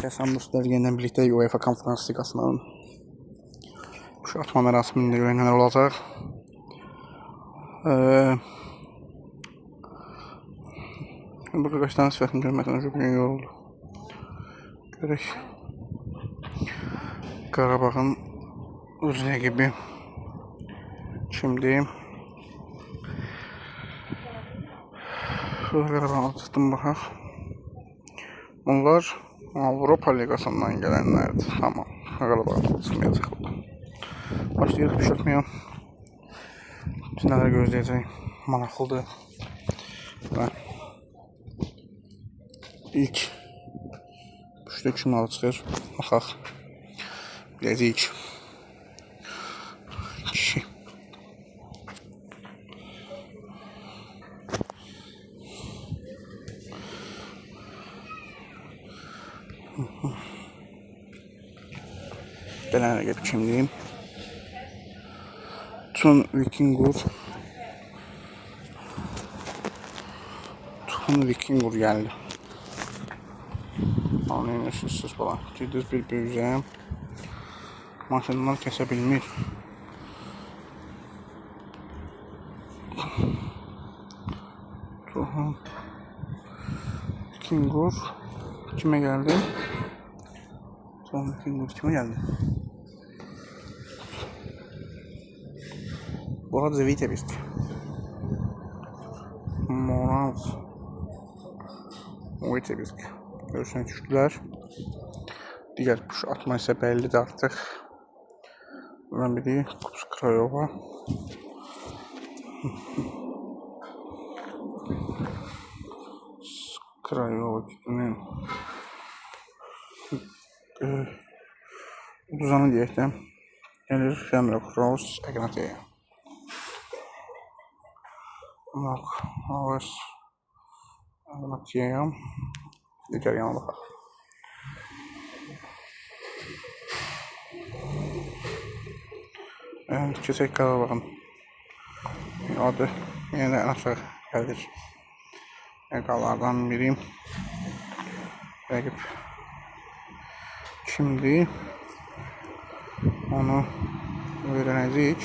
Kəsən dostlar, yeniden birlikte UEFA Konferans Ligasının kuşatma mərasimində görən nələr olacaq. Burada kaç tane sifətini görməkdən önce bugün yoruldu. Görək Qarabağın öz rəqibi kimdir? Şurada Qarabağ'a çıxdım baxaq. Bunlar Avropa Ligasından gelenlerdir. Tamam. Qarabağ'a çıxmayacaq burada. Başlayırıq düşürtməyə. Biz nələr gözləyəcək? Maraqlıdır. Və ilk üçdə kim alı çıxır? Baxaq. Biləcəyik. Kişi. Belən rəqib kimdir? Tun Vikingur gəldi. Anlayırsınız falan. Gidiyoruz bir-birimizə. Maşınlar kəsə bilmir. Tun Vikingur kime geldi? Tun Vikingur kime geldi? Burada Vitebsk, Moravs, Vitebsk görüşünə düşdülər. Digər kuş atma isə bəllidir artıq. Buradan biri Krayova. Krayova kitinin uduzanı deyəkdən gəlir Şəmrək Rose Əqnatiyə. Bak, ağız anlatayım. Diğer yana bakalım. Evet, keçək Qarabağın adı yine aşağı gəldik. Əqalardan biriyim. Rəqib kimdir? Onu öyrənəcəyik.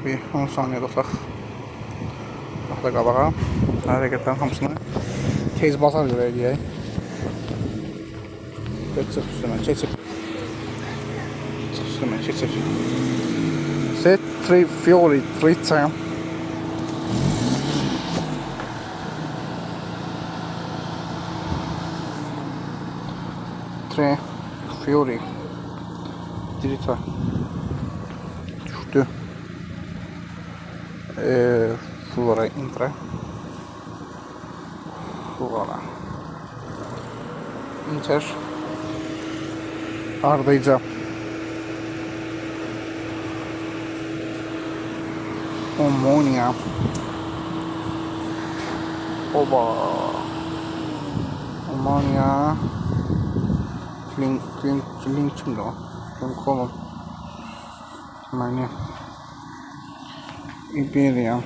Bir 10 saniyə dostlar. Baxda qabağa. Hərəkətlərin hamısını tez basar görək. Çıx üstümə, keçir. Çıx üstümə, keçir. Set 3 Fury 3 time. Fury Dirita düştü. Flora Intra Flora Inter ardıyca Omonia Omonia Link kimdi o? Lincoln yani Iberia.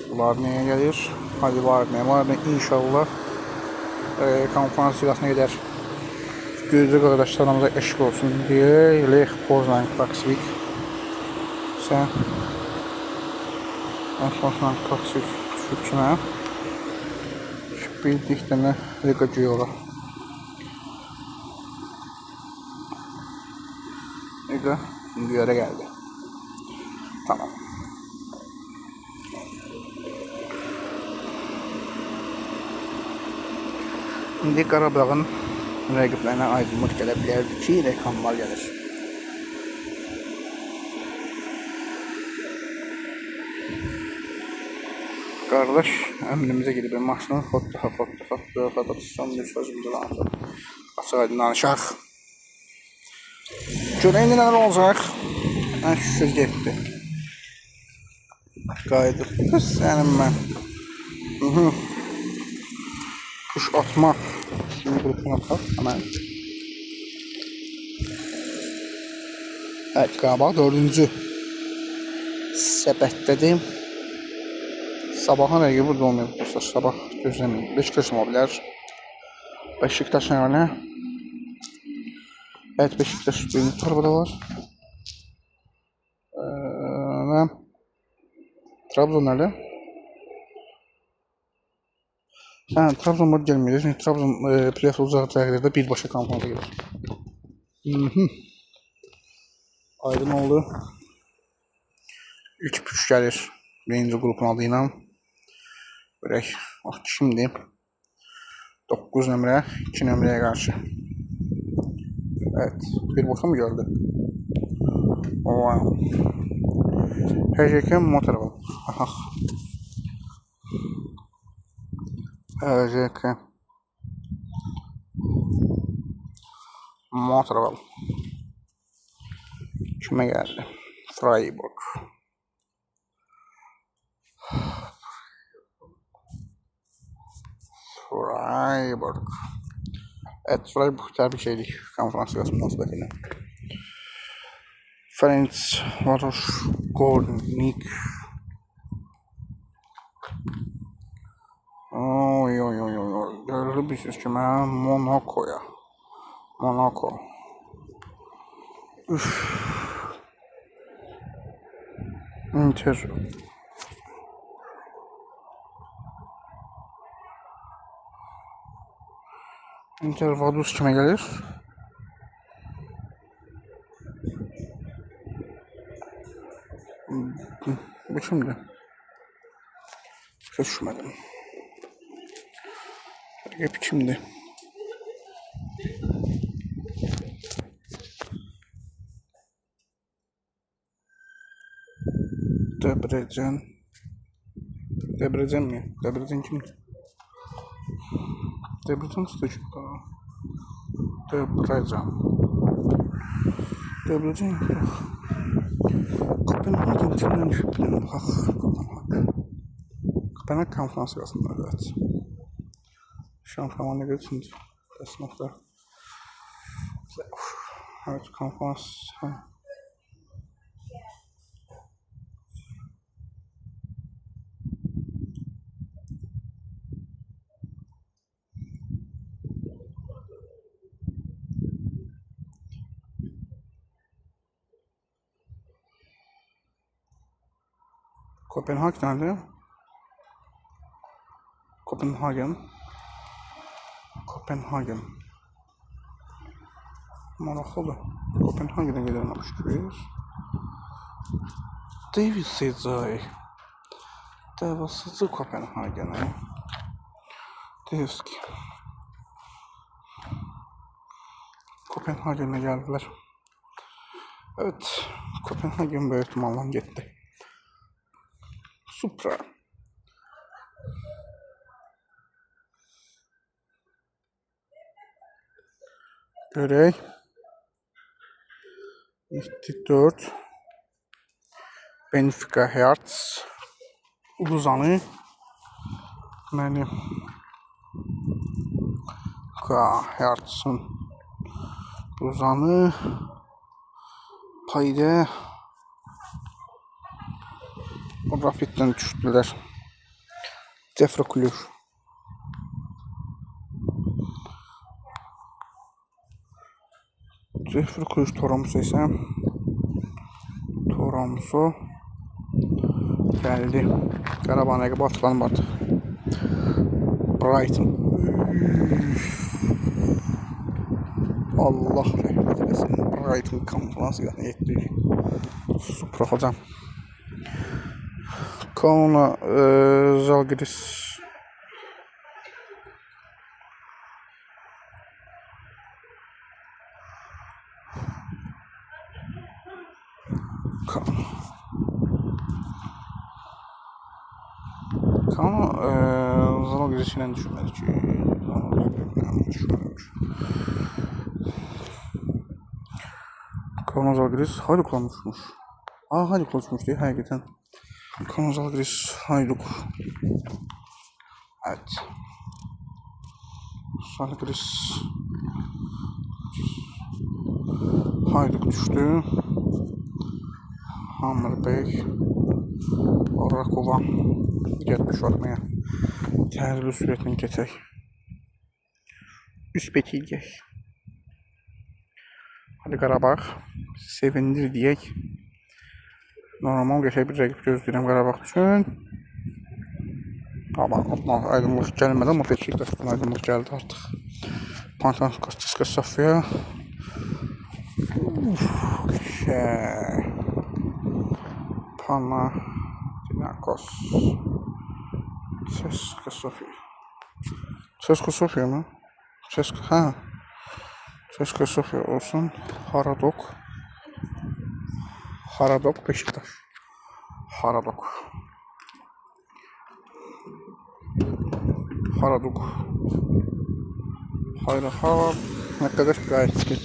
Varneye gelir. Hadi Varne inşallah konferans ligasına gider. Gözlü arkadaşlarımıza eşlik olsun diye Lech Poznan Klaksvik. Sen Poznan Klaksvik düşüp kime? Bildiklerine Liga yola. Liga Güngör'e geldi. Tamam. İndi Qarabağın rəqiblərinə aydınlıq gələ bilərdi ki, rəqamlar gəlir. Qardaş, əmrimizə gedib maşını xotda son bir sözümüzü danışaq. Açıq aydın danışaq. Görək indi nələr olacaq? Şükür getdi. Qayıdıq. Sənin mən. Kuş atma. Şimdi qrupuna baxaq. Hemen. Evet, Qarabağ 4-cü səbətdədir. Sabahın rəqibi burada olmayıb dostlar. Sabah gözləməyin. Beşiktaş ola bilər. Beşiktaş yani. Evet, Beşiktaş birinci torbada var. Ne? Trabzon nerede? Ha, Trabzon var gelmiyor. Çünkü Trabzon playoff uzak tarihlərdə birbaşa konferansa gelir. Aydın oldu. İlk püş gelir. Birinci grubun adıyla. Böyle şimdi 9 nömrə 2 nömrəyə karşı. Evet. Bir boşa mı geldi? Wow. HJK Motorol. HJK Motorol. Kime geldi? Freiburg. Freiburg. Evet, Freiburg tebrik şeydik konferans münasebetiyle. Ferenc Gornik. Oy. Görülü bir söz ki ben Monaco'ya. Monaco. Üff. Inter. Inter Vaduz kime gelir? Bu şimdi. Şaşırmadım. Hep şimdi. Debrecen. Debrecen mi? Debrecen kim? Debrecen stajı. Debrecen. Debrecen yok. Kopenhagen kimden şüphelenim? Kopenhagen. Kopenhagen konferans arasında, evet. Şampiyonlar Ligi üçüncü sınıfta. Evet, konferans. Kopenhagen nerede? Kopenhagen. Maraqlıdır. Kopenhagen'e gelirmiş görüyoruz. David Sezai. Davasıcı Kopenhagen'e. Diyoruz ki. Kopenhagen'e geldiler. Evet. Kopenhagen büyük ihtimalle gitti. Supra. Görey. 4. Benfica Hertz. Luzan'ı. Yani Hertz'ın Luzan'ı payda Rapid'den düştüler. Defra Kulur. Defra Kulur Toramso ise Toramso geldi. Qarabağ'a batılan batı. Brighton. Allah rəhmət eləsin. Brighton konferans etdi. Supra hocam. Kauna Zalgiris. Kauna Zalgiris'den düşünmədi ki. Kauna Zalgiris Hayduk'la uçmuş. Hayduk'la uçmuş diye həqiqətən. Kauna Zalgiris Hayduk. Evet. Zalgiris Hayduk düştü. Hammer Bey Rakova getmiş atmaya. Təhlil sürətlə keçək. üst beti eləyək. Hadi Qarabağ, sevindir deyək. Normal qəşəng bir rəqib gözləyirəm Qarabağ üçün. Amma aydınlıq gəlmədi, amma Beşiktaşdan aydınlıq gəldi artıq. Pantankostiska Sofya. Qəşəng. Panathinaikos. CSKA Sofya. CSKA Sofya mı? CSKA, CSKA Sofya olsun. Haradok Beşiktaş. Haradok. Nə qədər qayıtdı.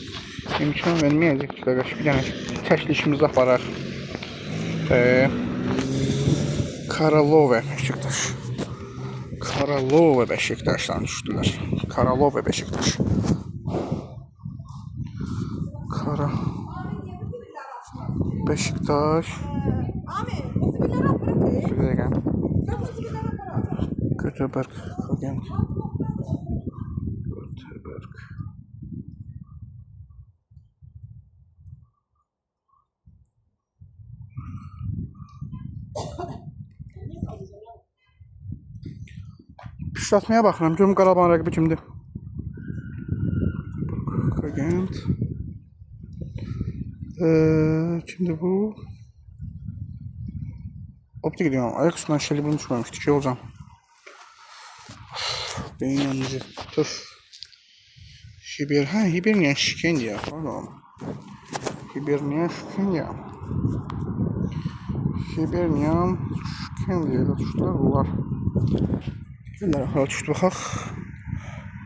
İmkan verməyəcək ki, qardaş. Bir dənə təklişimizi aparaq. Karalova Beşiktaş. Karalova Beşiktaş'tan düştüler. Karalova Beşiktaş. Beşiktaş. Bir dakika. Göteborg. Göteborg. Pişlatmaya baxıram. Görüm Qarabağın rəqibi kimdir? Kagent. Kimdir bu? Optik diyorum. Ayak üstünden şeyli bunu düşmemişti. Şey olacağım. Benim yanıcı. Tuf. Hibernian Şikendiya. Pardon. Hibernian Şikendiya. Hibernian Şikendiya ile düştüler bunlar. Bunlar hala düştü baxaq.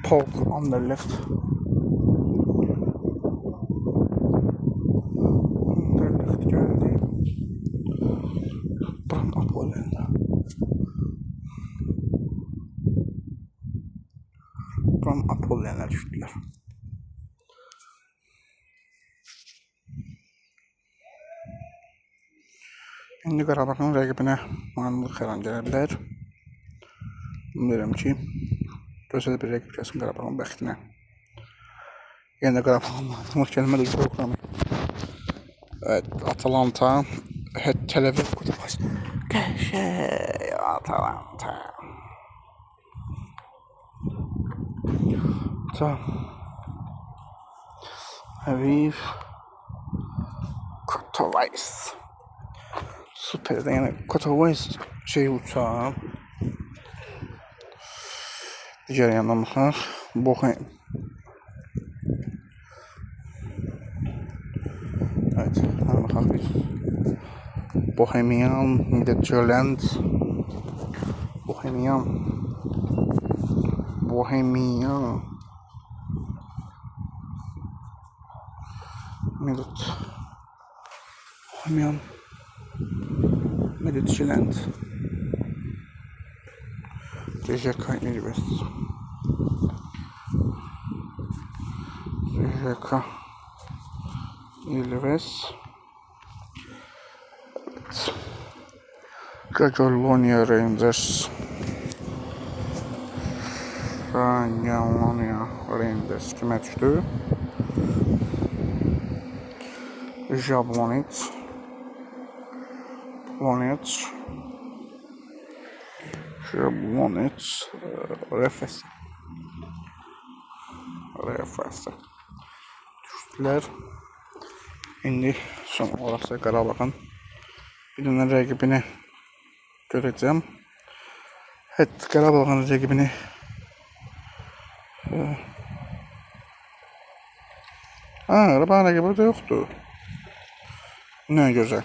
Polk Anderlecht. Anderlecht geldi. Bram Apollon. Bram Apollon'a düştüler. İndi Qarabağın rəqibinə anlıq hər an gələ bilər. Bilmirəm ki, gözəl bir rəqib gəlsin Qarabağın bəxtinə. Yenə Qarabağın anlıq gəlmədə qorxuram. Evet, Atalanta, Tel Aviv Kudubas. Qəşəng Atalanta. Tel Aviv Katowice. Süper. Yani Katowice şey uçağı. Diğer yandan baxaq. Bohem. Evet, hadi baxaq biz. Bohemian, Midtjylland. Bohemian. Midtjylland. DJK Ilves. DJK Ilves. Evet. Gagolonia Rangers. Gagolonia Rangers kime düştü? Jablonec. Refes. Düştüler. İndi son olarak Qarabağın bir dənə rəqibini görəcəm. Evet, Qarabağın rəqibini Qarabağın rəqibi burada yoxdur. Ne güzel.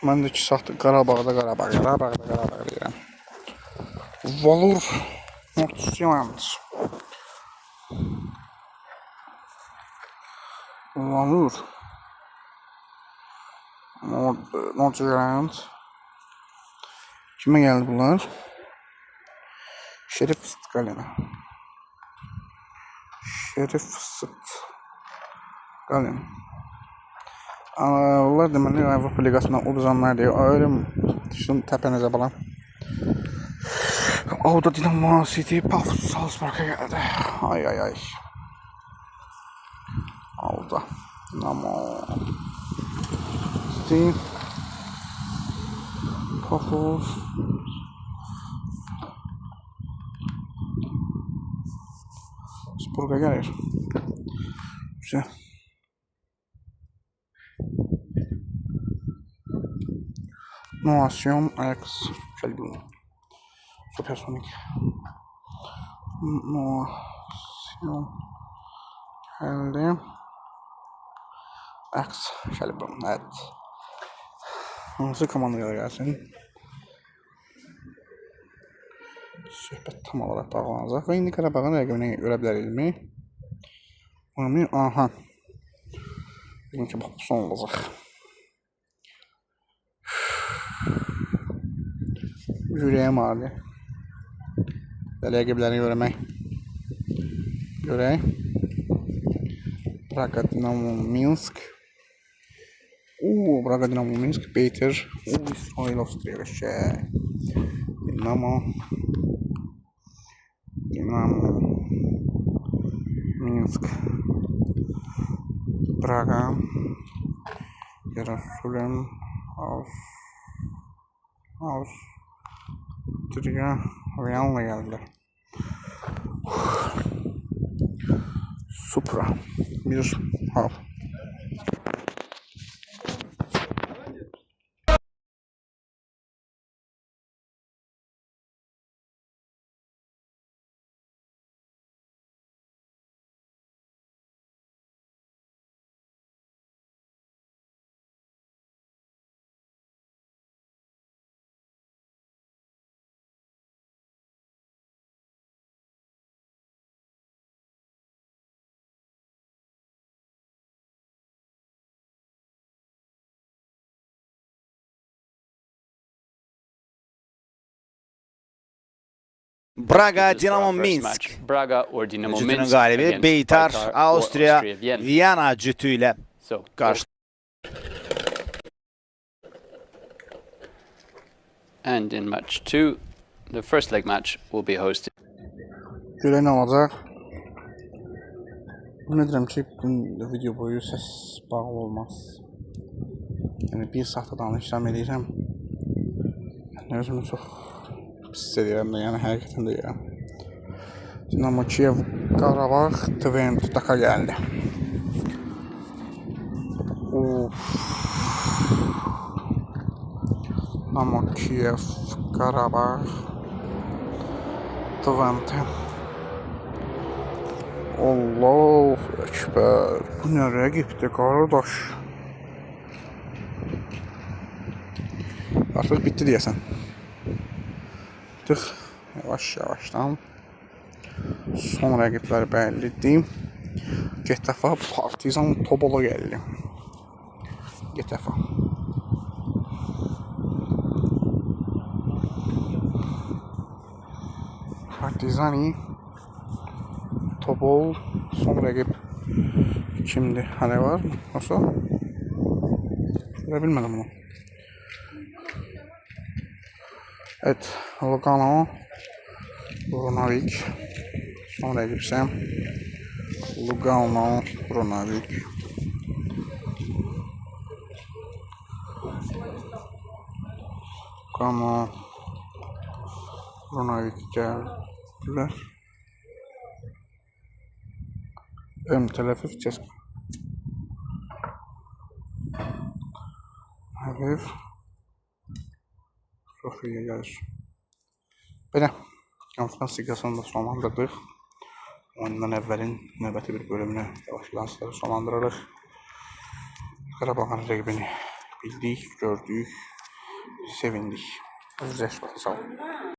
Ben de 2 saatdir Qarabağda deyirəm. Valur Nordsjælland. Valur Nordsjælland. Kime geldi bunlar? Şerif Fıstıkali'ne. Onlar deməli Avropa Liqasından uduzanlar deyir. Ölüm düşdüm təpənizə balam. Auda Dinamo City Paf Salzburg'a geldi. Ay ay ay. Auda Dinamo City Pafos Salzburg'a gelir. Güzel. Novasyon Ajax Şelbun Supersonik Novasyon geldi. Ajax Şelbun, evet. Hansı komandalara gelsin? Söhbət tam olaraq bağlanacaq və indi Qarabağın rəqibini görə bilərizmi? Aha. Bizimki bax bu son olacaq. Ürəyim ağrıdı. Rəqiblərini görək. Braga Dinamo Minsk. Braga Dinamo Minsk, Beyter. İsrail Avstriya. Dinamo Minsk. Braga. Yerusalem. Avstriya. Real'la geldiler. Supra. Bir hal. Braga Dinamo Minsk. Braga or Dinamo Cütünün Minsk galibi against Beytar Baytar or Avstriya Vienna. Viyana cütüyle So, karşı. and in match 2, the first leg match will be hosted. Görək nə olacaq? Ümid edirəm ki, bütün video boyu səs bağlı olmaz. Yəni bir saatda danışsam eləyirəm. Yəni özümü çox pis hiss edirəm də, yəni həqiqətən də deyirəm. Dinamo Kiyev, Qarabağ, Twente Daka gəldi. Dinamo Kiyev, Qarabağ, Twente. Allahu Ekber. Bu nə rəqibdir qardaş? Artıq bitti deyəsən. Artıq yavaş-yavaşdan son rəqiblər bəllidir. Getafe Partizan Tobola gəldi. Getafe. Partizani Tobol son rəqib kimdir? Hələ var mı? Nasıl? Görə bilmədim bunu. Evet, Lugano, Brunavik, son rəqibsə Lugano, Brunavik. Lugano, Brunavik gəldilər. Tələffüz Cesko. Həvif. Sofiya gəlir. Belə, konferans liqasını da sonlandırdıq. Ondan əvvəlin növbəti bir bölümünü yavaş-yavaş sonlandırırıq. Qarabağın rəqibini bildik, gördük, sevindik. Özünüzə sağ olun.